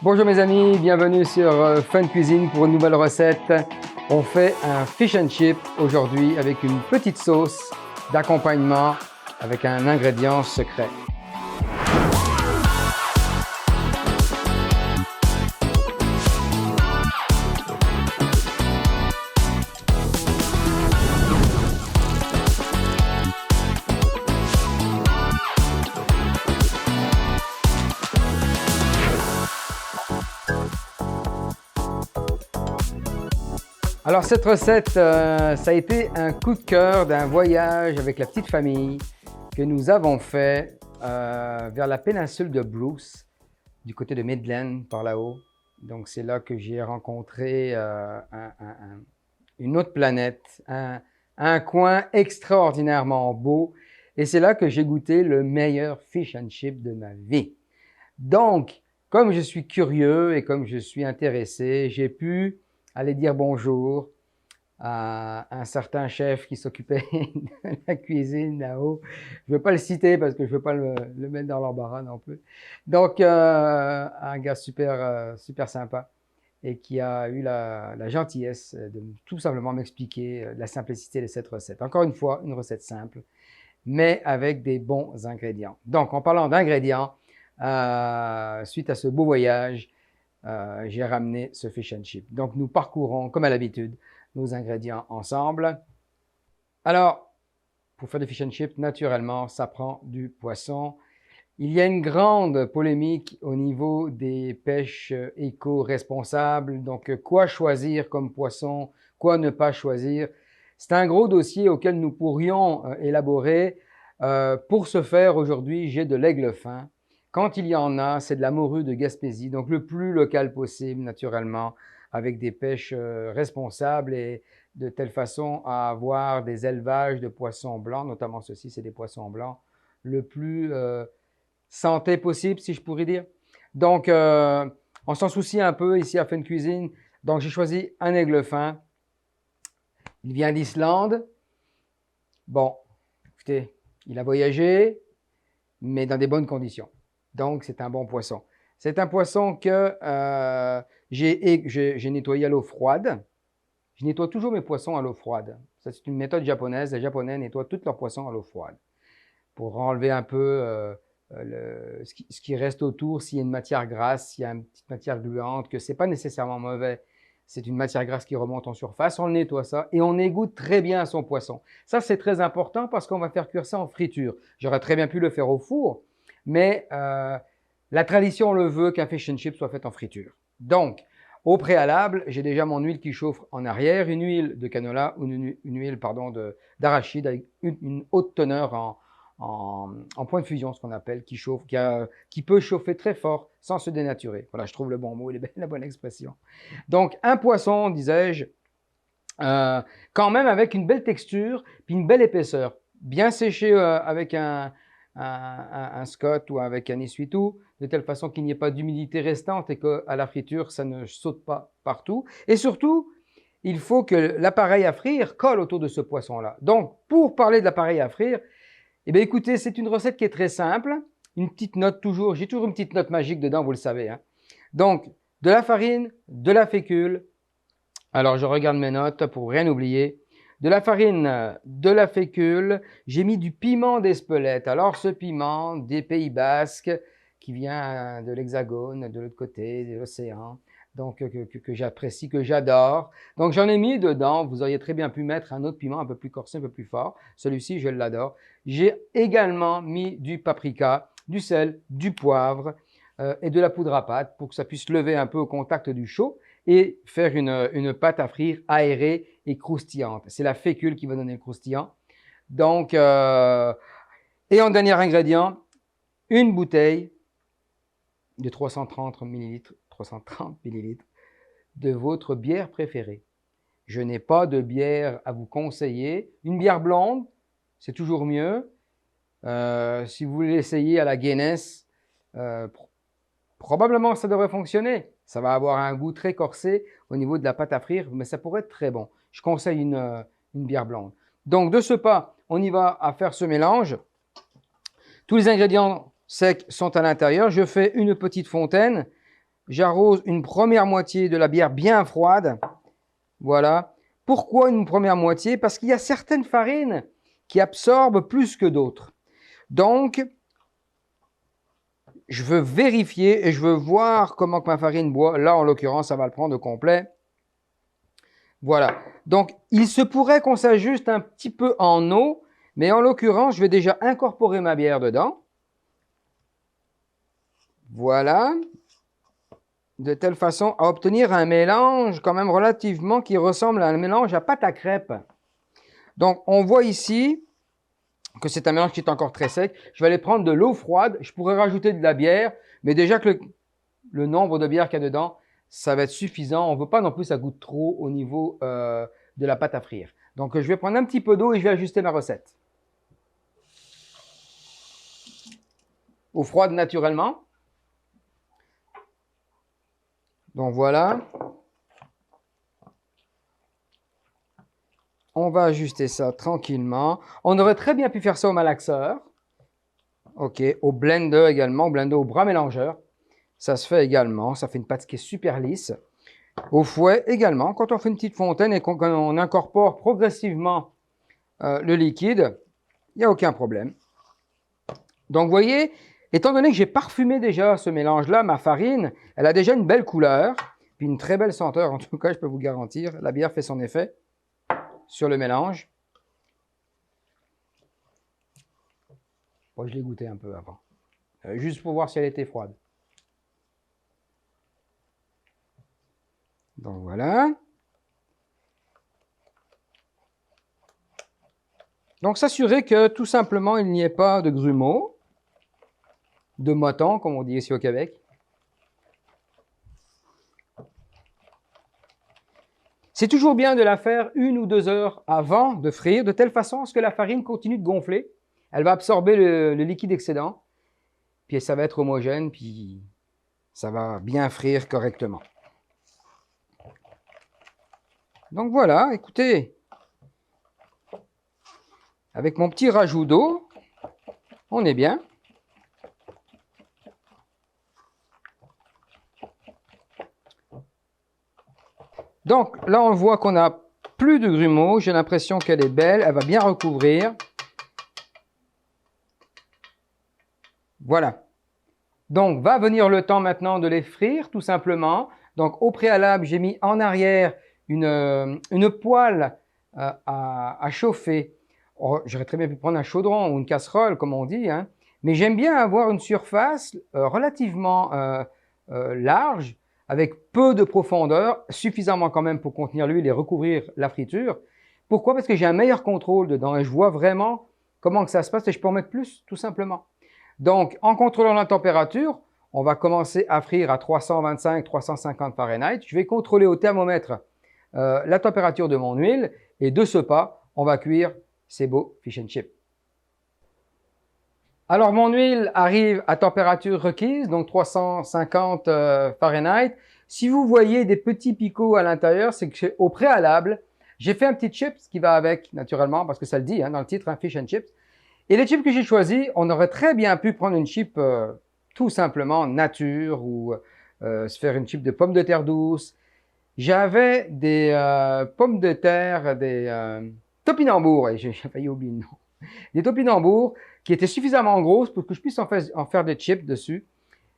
Bonjour mes amis, bienvenue sur Fun Cuisine pour une nouvelle recette. On fait un fish and chip aujourd'hui avec une petite sauce d'accompagnement avec un ingrédient secret. Alors cette recette, ça a été un coup de cœur d'un voyage avec la petite famille que nous avons fait vers la péninsule de Bruce, du côté de Midland, par là-haut. Donc c'est là que j'ai rencontré une autre planète, un coin extraordinairement beau. Et c'est là que j'ai goûté le meilleur fish and chip de ma vie. Donc, comme je suis curieux et comme je suis intéressé, j'ai pu aller dire bonjour à un certain chef qui s'occupait de la cuisine là-haut. Je ne veux pas le citer parce que je ne veux pas le mettre dans l'embarras non plus. Donc, un gars super sympa et qui a eu la gentillesse de tout simplement m'expliquer la simplicité de cette recette. Encore une fois, une recette simple, mais avec des bons ingrédients. Donc, en parlant d'ingrédients, suite à ce beau voyage, j'ai ramené ce fish and chip. Donc, nous parcourons, comme à l'habitude, nos ingrédients ensemble. Alors, pour faire des fish and chips, naturellement, ça prend du poisson. Il y a une grande polémique au niveau des pêches éco-responsables. Donc, quoi choisir comme poisson, quoi ne pas choisir. C'est un gros dossier auquel nous pourrions élaborer. Pour ce faire, aujourd'hui, j'ai de l'aigle fin. Quand il y en a, c'est de la morue de Gaspésie, donc le plus local possible, naturellement, avec des pêches responsables et de telle façon à avoir des élevages de poissons blancs, notamment ceci, c'est des poissons blancs, le plus santé possible, si je pourrais dire. Donc, on s'en soucie un peu ici à Fun Cuisine. Donc, j'ai choisi un aigle fin. Il vient d'Islande. Bon, écoutez, il a voyagé, mais dans des bonnes conditions. Donc, c'est un bon poisson. C'est un poisson que j'ai nettoyé à l'eau froide. Je nettoie toujours mes poissons à l'eau froide. Ça, c'est une méthode japonaise. Les Japonais nettoient tous leurs poissons à l'eau froide pour enlever un peu ce qui reste autour, s'il y a une matière grasse, s'il y a une petite matière gluante, que ce n'est pas nécessairement mauvais. C'est une matière grasse qui remonte en surface, on nettoie ça et on égoutte très bien son poisson. Ça, c'est très important parce qu'on va faire cuire ça en friture. J'aurais très bien pu le faire au four, mais la tradition le veut qu'un fish and chip soit fait en friture. Donc, au préalable, j'ai déjà mon huile qui chauffe en arrière, une huile de canola ou une huile d'arachide avec une haute teneur en point de fusion, ce qu'on appelle, qui peut chauffer très fort sans se dénaturer. Voilà, je trouve le bon mot et la bonne expression. Donc, un poisson, disais-je, quand même avec une belle texture puis une belle épaisseur. Bien séché avec un Scott ou avec un essuie-tout, de telle façon qu'il n'y ait pas d'humidité restante et qu'à la friture, ça ne saute pas partout. Et surtout, il faut que l'appareil à frire colle autour de ce poisson-là. Donc, pour parler de l'appareil à frire, eh bien, écoutez, c'est une recette qui est très simple. Une petite note toujours, j'ai toujours une petite note magique dedans, vous le savez. Hein. Donc, de la farine, de la fécule. Alors, je regarde mes notes pour rien oublier. De la farine, de la fécule. J'ai mis du piment d'Espelette. Alors, ce piment des Pays Basques qui vient de l'Hexagone, de l'autre côté, de l'océan. Donc, que j'apprécie, que j'adore. Donc, j'en ai mis dedans. Vous auriez très bien pu mettre un autre piment un peu plus corsé, un peu plus fort. Celui-ci, je l'adore. J'ai également mis du paprika, du sel, du poivre et de la poudre à pâte pour que ça puisse lever un peu au contact du chaud et faire une pâte à frire aérée et croustillante. C'est la fécule qui va donner le croustillant. Donc, et en dernier ingrédient, une bouteille de 330 millilitres de votre bière préférée. Je n'ai pas de bière à vous conseiller. Une bière blonde, c'est toujours mieux. Si vous voulez l'essayer à la Guinness, probablement ça devrait fonctionner. Ça va avoir un goût très corsé au niveau de la pâte à frire, mais ça pourrait être très bon. Je conseille une bière blonde. Donc, de ce pas, on y va à faire ce mélange. Tous les ingrédients secs sont à l'intérieur. Je fais une petite fontaine j'arrose une première moitié de la bière bien froide. Voilà. Pourquoi une première moitié? Parce qu'il y a certaines farines qui absorbent plus que d'autres. Donc, je veux vérifier et je veux voir comment que ma farine boit. Là, en l'occurrence, ça va le prendre au complet. Voilà. Donc, il se pourrait qu'on s'ajuste un petit peu en eau, mais en l'occurrence, je vais déjà incorporer ma bière dedans. Voilà. De telle façon à obtenir un mélange quand même relativement qui ressemble à un mélange à pâte à crêpes. Donc, on voit ici que c'est un mélange qui est encore très sec. Je vais aller prendre de l'eau froide. Je pourrais rajouter de la bière, mais déjà que le nombre de bières qu'il y a dedans, ça va être suffisant. On ne veut pas non plus que ça goûte trop au niveau de la pâte à frire. Donc, je vais prendre un petit peu d'eau et je vais ajuster ma recette. Eau froide naturellement. Donc, voilà. On va ajuster ça tranquillement. On aurait très bien pu faire ça au malaxeur. OK. Au blender également, au blender au bras mélangeur. Ça se fait également. Ça fait une pâte qui est super lisse. Au fouet également. Quand on fait une petite fontaine et qu'on incorpore progressivement le liquide, il n'y a aucun problème. Donc, vous voyez, étant donné que j'ai parfumé déjà ce mélange-là, ma farine, elle a déjà une belle couleur, puis une très belle senteur. En tout cas, je peux vous garantir, la bière fait son effet sur le mélange. Bon, je l'ai goûté un peu avant, juste pour voir si elle était froide. Donc voilà. Donc s'assurer que tout simplement il n'y ait pas de grumeaux, de motons comme on dit ici au Québec. C'est toujours bien de la faire 1 ou 2 heures avant de frire, de telle façon à ce que la farine continue de gonfler. Elle va absorber le liquide excédent, puis ça va être homogène, puis ça va bien frire correctement. Donc voilà, écoutez, avec mon petit rajout d'eau, on est bien. Donc là, on voit qu'on n'a plus de grumeaux. J'ai l'impression qu'elle est belle. Elle va bien recouvrir. Voilà. Donc, va venir le temps maintenant de les frire, tout simplement. Donc, au préalable, j'ai mis en arrière une poêle à chauffer. Oh, j'aurais très bien pu prendre un chaudron ou une casserole, comme on dit, hein. Mais j'aime bien avoir une surface relativement large, avec peu de profondeur, suffisamment quand même pour contenir l'huile et recouvrir la friture. Pourquoi? Parce que j'ai un meilleur contrôle dedans et je vois vraiment comment que ça se passe et je peux en mettre plus, tout simplement. Donc, en contrôlant la température, on va commencer à frire à 325-350 Fahrenheit. Je vais contrôler au thermomètre la température de mon huile et de ce pas, on va cuire ces beaux fish and chips. Alors, mon huile arrive à température requise, donc 350 Fahrenheit. Si vous voyez des petits picots à l'intérieur, c'est que au préalable, j'ai fait un petit chips qui va avec, naturellement, parce que ça le dit hein, dans le titre, hein, fish and chips. Et les chips que j'ai choisis, on aurait très bien pu prendre une chip tout simplement nature ou se faire une chip de pommes de terre douces. J'avais des pommes de terre, des topinambours, et j'ai failli oublier le nom. Des topinambours qui étaient suffisamment grosses pour que je puisse en faire des chips dessus.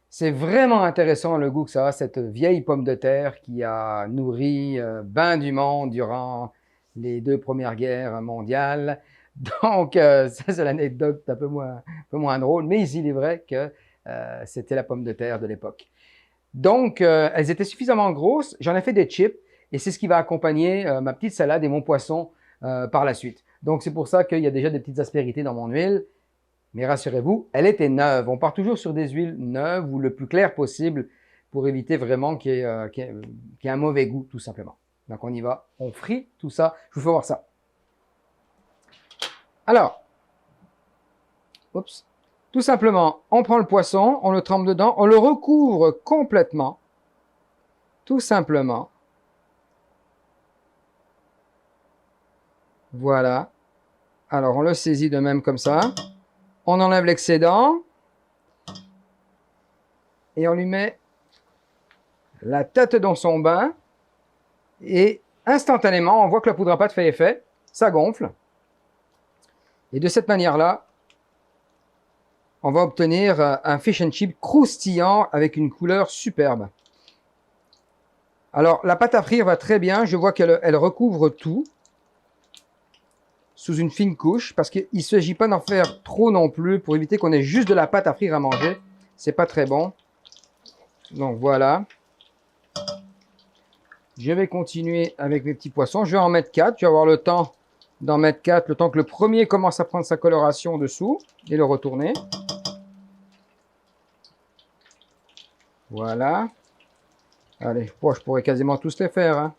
C'est vraiment intéressant le goût que ça a, cette vieille pomme de terre qui a nourri ben du monde durant les 2 premières guerres mondiales. Donc, ça, c'est l'anecdote un peu moins drôle, mais il est vrai que c'était la pomme de terre de l'époque. Donc, elles étaient suffisamment grosses. J'en ai fait des chips et c'est ce qui va accompagner ma petite salade et mon poisson par la suite. Donc, c'est pour ça qu'il y a déjà des petites aspérités dans mon huile. Mais rassurez-vous, elle était neuve. On part toujours sur des huiles neuves ou le plus clair possible pour éviter vraiment qu'il y ait un mauvais goût, tout simplement. Donc, on y va. On frit tout ça. Je vous fais voir ça. Alors, oups, tout simplement, on prend le poisson, on le trempe dedans, on le recouvre complètement, tout simplement. Voilà. Alors, on le saisit de même comme ça. On enlève l'excédent. Et on lui met la tête dans son bain et instantanément, on voit que la poudre à pâte fait effet, ça gonfle. Et de cette manière-là, on va obtenir un fish and chip croustillant avec une couleur superbe. Alors, la pâte à frire va très bien. Je vois qu'elle recouvre tout sous une fine couche parce qu'il ne s'agit pas d'en faire trop non plus pour éviter qu'on ait juste de la pâte à frire à manger. C'est pas très bon. Donc voilà. Je vais continuer avec mes petits poissons. Je vais en mettre 4. Je vais avoir le temps d'en mettre 4, le temps que le premier commence à prendre sa coloration dessous et le retourner. Voilà. Allez, bon, je pourrais quasiment tous les faire. Hein.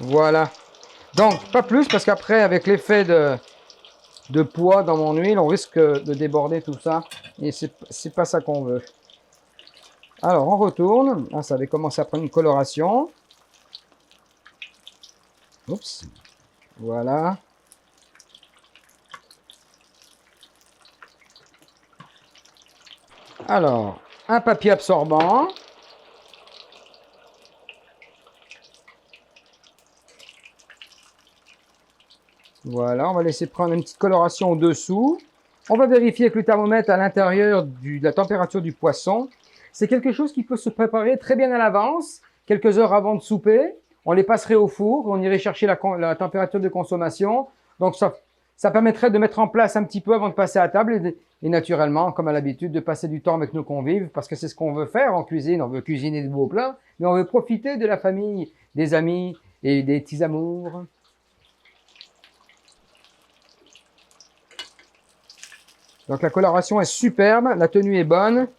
Voilà. Donc, pas plus, parce qu'après, avec l'effet de poids dans mon huile, on risque de déborder tout ça. Et c'est pas ça qu'on veut. Alors, on retourne. Ah, ça avait commencé à prendre une coloration. Oups. Voilà. Alors, un papier absorbant. Voilà, on va laisser prendre une petite coloration au-dessous. On va vérifier avec le thermomètre à l'intérieur de la température du poisson. C'est quelque chose qui peut se préparer très bien à l'avance, quelques heures avant de souper. On les passerait au four, on irait chercher la température de consommation. Donc ça permettrait de mettre en place un petit peu avant de passer à table et naturellement, comme à l'habitude, de passer du temps avec nos convives parce que c'est ce qu'on veut faire en cuisine. On veut cuisiner de beaux plats, mais on veut profiter de la famille, des amis et des petits amours. Donc la coloration est superbe, la tenue est bonne.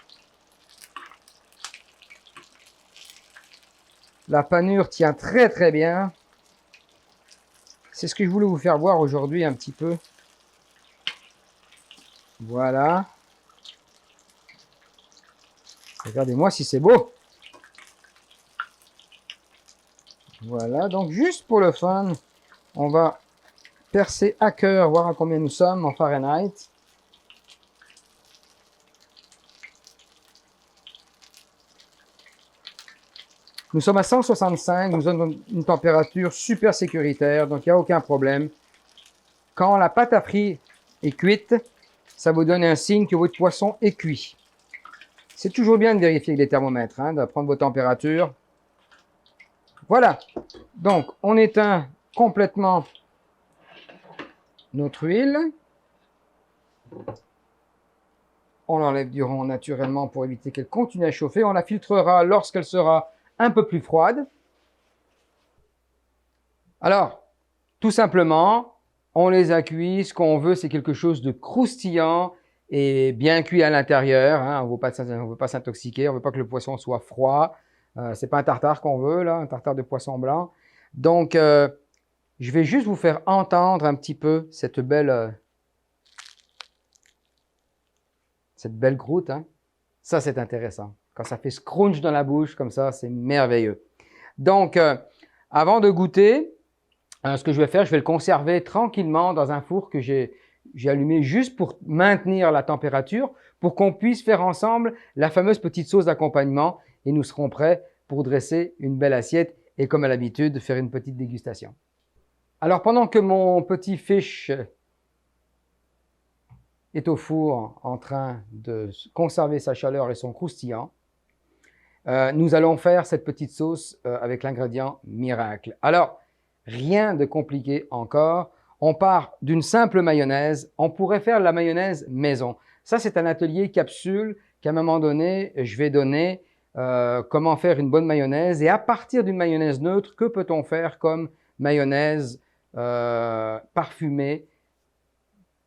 La panure tient très très bien. C'est ce que je voulais vous faire voir aujourd'hui un petit peu. Voilà. Regardez-moi si c'est beau. Voilà, donc juste pour le fun, on va percer à cœur, voir à combien nous sommes en Fahrenheit. Nous sommes à 165, nous avons une température super sécuritaire, donc il n'y a aucun problème. Quand la pâte à frire est cuite, ça vous donne un signe que votre poisson est cuit. C'est toujours bien de vérifier avec les thermomètres, hein, de prendre vos températures. Voilà, donc on éteint complètement notre huile. On l'enlève du rond naturellement pour éviter qu'elle continue à chauffer. On la filtrera lorsqu'elle sera un peu plus froide. Alors, tout simplement, on les a cuits. Ce qu'on veut, c'est quelque chose de croustillant et bien cuit à l'intérieur. Hein. On ne veut pas s'intoxiquer, on ne veut pas que le poisson soit froid. C'est pas un tartare qu'on veut, là, un tartare de poisson blanc. Donc, je vais juste vous faire entendre un petit peu cette belle croûte. Hein. Ça, c'est intéressant. Quand ça fait scrunch dans la bouche, comme ça, c'est merveilleux. Donc, avant de goûter, ce que je vais faire, je vais le conserver tranquillement dans un four que j'ai allumé juste pour maintenir la température, pour qu'on puisse faire ensemble la fameuse petite sauce d'accompagnement et nous serons prêts pour dresser une belle assiette et comme à l'habitude, faire une petite dégustation. Alors, pendant que mon petit fish est au four en train de conserver sa chaleur et son croustillant, nous allons faire cette petite sauce avec l'ingrédient miracle. Alors, rien de compliqué encore. On part d'une simple mayonnaise. On pourrait faire la mayonnaise maison. Ça, c'est un atelier capsule qu'à un moment donné, je vais donner comment faire une bonne mayonnaise. Et à partir d'une mayonnaise neutre, que peut-on faire comme mayonnaise parfumée?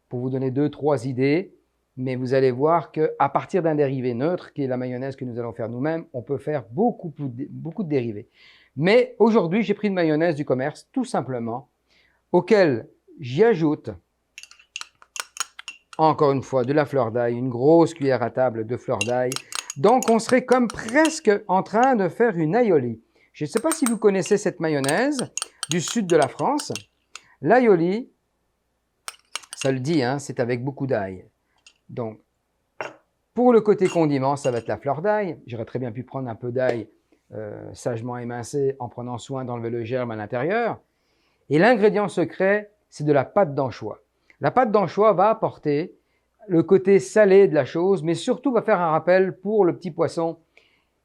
Pour vous donner 2-3 idées. Mais vous allez voir qu'à partir d'un dérivé neutre, qui est la mayonnaise que nous allons faire nous-mêmes, on peut faire beaucoup de dérivés. Mais aujourd'hui, j'ai pris une mayonnaise du commerce, tout simplement, auquel j'y ajoute, encore une fois, de la fleur d'ail, une grosse cuillère à table de fleur d'ail. Donc, on serait comme presque en train de faire une aioli. Je ne sais pas si vous connaissez cette mayonnaise du sud de la France. L'aioli, ça le dit, hein, c'est avec beaucoup d'ail. Donc, Pour le côté condiment, ça va être la fleur d'ail. J'aurais très bien pu prendre un peu d'ail sagement émincé en prenant soin d'enlever le germe à l'intérieur. Et l'ingrédient secret, c'est de la pâte d'anchois. La pâte d'anchois va apporter le côté salé de la chose, mais surtout va faire un rappel pour le petit poisson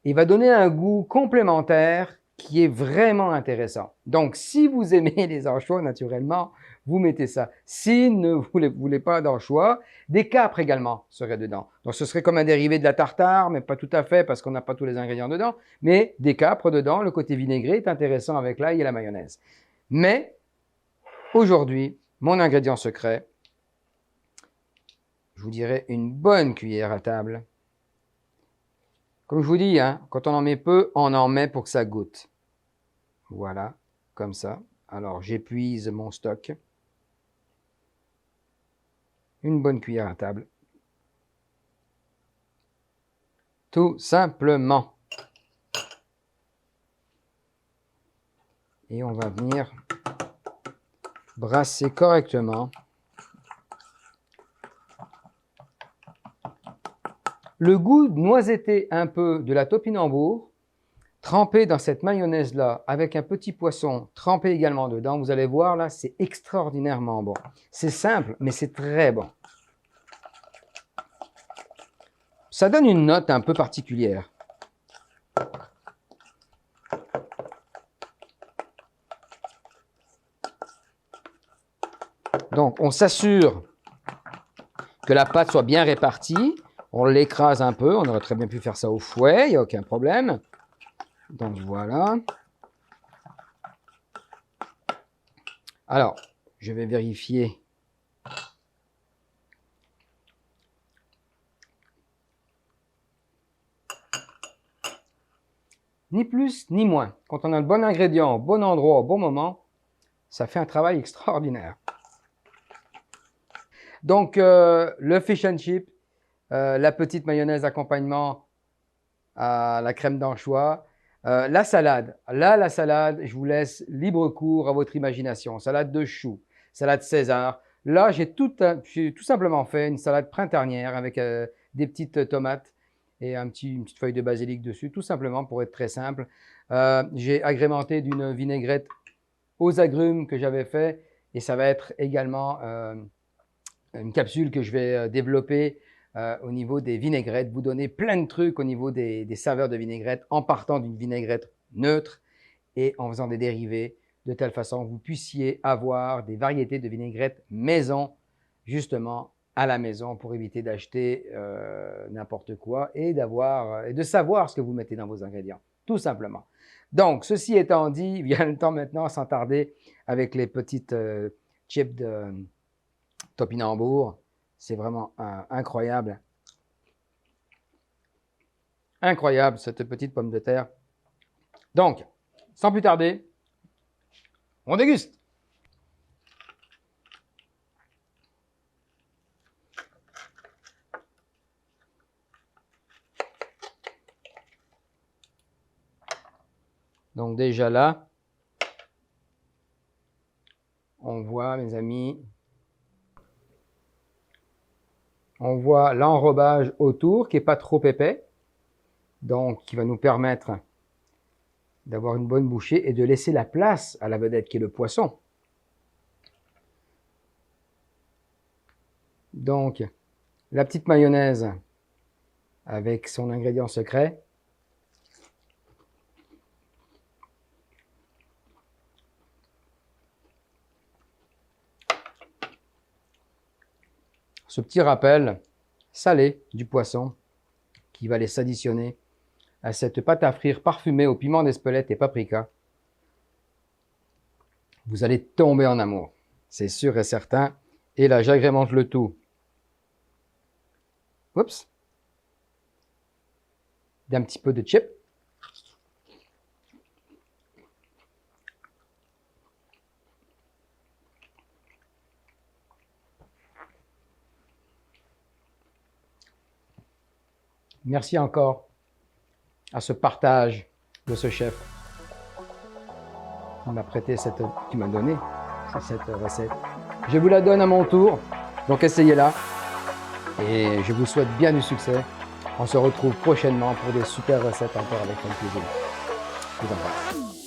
et va donner un goût complémentaire qui est vraiment intéressant. Donc, si vous aimez les anchois, naturellement, vous mettez ça. Si vous ne voulez pas d'anchois, des capres également seraient dedans. Donc, ce serait comme un dérivé de la tartare, mais pas tout à fait parce qu'on n'a pas tous les ingrédients dedans. Mais des capres dedans, le côté vinaigré est intéressant avec l'ail et la mayonnaise. Mais, aujourd'hui, mon ingrédient secret, je vous dirais une bonne cuillère à table. Comme je vous dis, hein, quand on en met peu, on en met pour que ça goûte. Voilà, comme ça. Alors, j'épuise mon stock. Une bonne cuillère à table. Tout simplement. Et on va venir brasser correctement. Le goût noisetté un peu de la topinambour, trempé dans cette mayonnaise-là, avec un petit poisson trempé également dedans, vous allez voir là, c'est extraordinairement bon. C'est simple, mais c'est très bon. Ça donne une note un peu particulière. Donc, on s'assure que la pâte soit bien répartie. On l'écrase un peu. On aurait très bien pu faire ça au fouet, il n'y a aucun problème. Donc, voilà. Alors, je vais vérifier. Ni plus, ni moins. Quand on a le bon ingrédient, au bon endroit, au bon moment, ça fait un travail extraordinaire. Donc, le fish and chip, la petite mayonnaise d'accompagnement à la crème d'anchois, la salade. Là, la salade, je vous laisse libre cours à votre imagination. Salade de choux, salade César. Là, j'ai tout simplement fait une salade printanière avec des petites tomates et une petite feuille de basilic dessus, tout simplement pour être très simple. J'ai agrémenté d'une vinaigrette aux agrumes que j'avais fait et ça va être également une capsule que je vais développer au niveau des vinaigrettes, vous donner plein de trucs au niveau des saveurs de vinaigrette en partant d'une vinaigrette neutre et en faisant des dérivés de telle façon que vous puissiez avoir des variétés de vinaigrettes maison, justement à la maison pour éviter d'acheter n'importe quoi et de savoir ce que vous mettez dans vos ingrédients, tout simplement. Donc, ceci étant dit, vient le temps maintenant, sans tarder, avec les petites chips de topinambour. C'est vraiment incroyable. Incroyable, cette petite pomme de terre. Donc, sans plus tarder, on déguste. Donc déjà là, on voit, mes amis, on voit l'enrobage autour qui n'est pas trop épais, donc qui va nous permettre d'avoir une bonne bouchée et de laisser la place à la vedette qui est le poisson. Donc, la petite mayonnaise avec son ingrédient secret. Ce petit rappel salé du poisson qui va aller s'additionner à cette pâte à frire parfumée au piment d'Espelette et paprika. Vous allez tomber en amour, c'est sûr et certain. Et là, j'agrémente le tout. Oups. D'un petit peu de chip. Merci encore à ce partage de ce chef qui m'a prêté qui m'a donné cette recette. Je vous la donne à mon tour, donc essayez-la et je vous souhaite bien du succès. On se retrouve prochainement pour des super recettes encore avec Fun Cuisine. Je vous embrasse.